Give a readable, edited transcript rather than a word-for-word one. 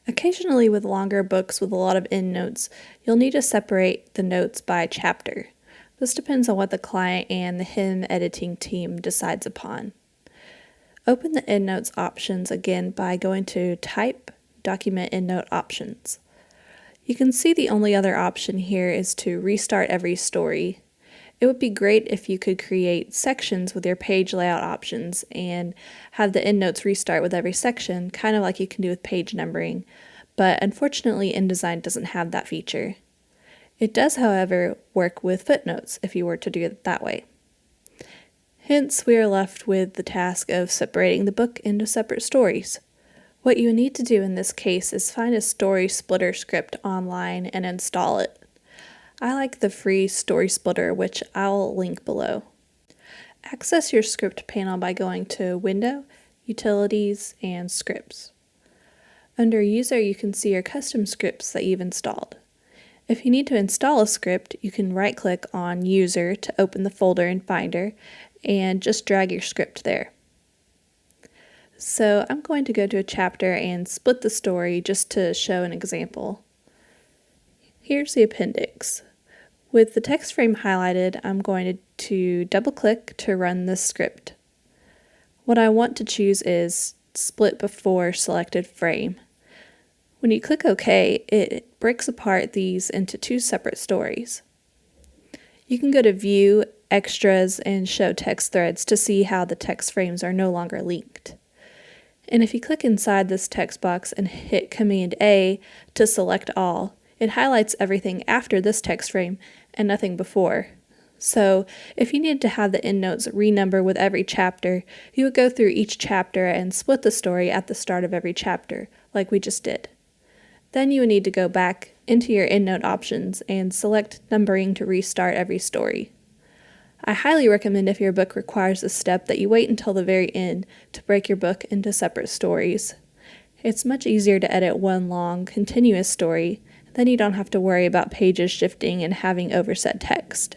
Occasionally, with longer books with a lot of endnotes, you'll need to separate the notes by chapter. This depends on what the client and the hymn editing team decides upon. Open the Endnotes options again by going to Type, Document Endnote Options. You can see the only other option here is to restart every story. It would be great if you could create sections with your page layout options and have the endnotes restart with every section, kind of like you can do with page numbering, but unfortunately InDesign doesn't have that feature. It does, however, work with footnotes if you were to do it that way. Hence, we are left with the task of separating the book into separate stories. What you need to do in this case is find a story splitter script online and install it. I like the free story splitter, which I'll link below. Access your script panel by going to Window, Utilities, and Scripts. Under User, you can see your custom scripts that you've installed. If you need to install a script, you can right-click on User to open the folder in Finder and just drag your script there. So I'm going to go to a chapter and split the story just to show an example. Here's the appendix. With the text frame highlighted, I'm going to double-click to run this script. What I want to choose is Split Before Selected Frame. When you click OK, it breaks apart these into two separate stories. You can go to View, Extras, and Show Text Threads to see how the text frames are no longer linked. And if you click inside this text box and hit Command A to select all, it highlights everything after this text frame and nothing before. So if you needed to have the endnotes renumber with every chapter, you would go through each chapter and split the story at the start of every chapter, like we just did. Then you would need to go back into your endnote options and select numbering to restart every story. I highly recommend, if your book requires this step, that you wait until the very end to break your book into separate stories. It's much easier to edit one long, continuous story, then you don't have to worry about pages shifting and having overset text.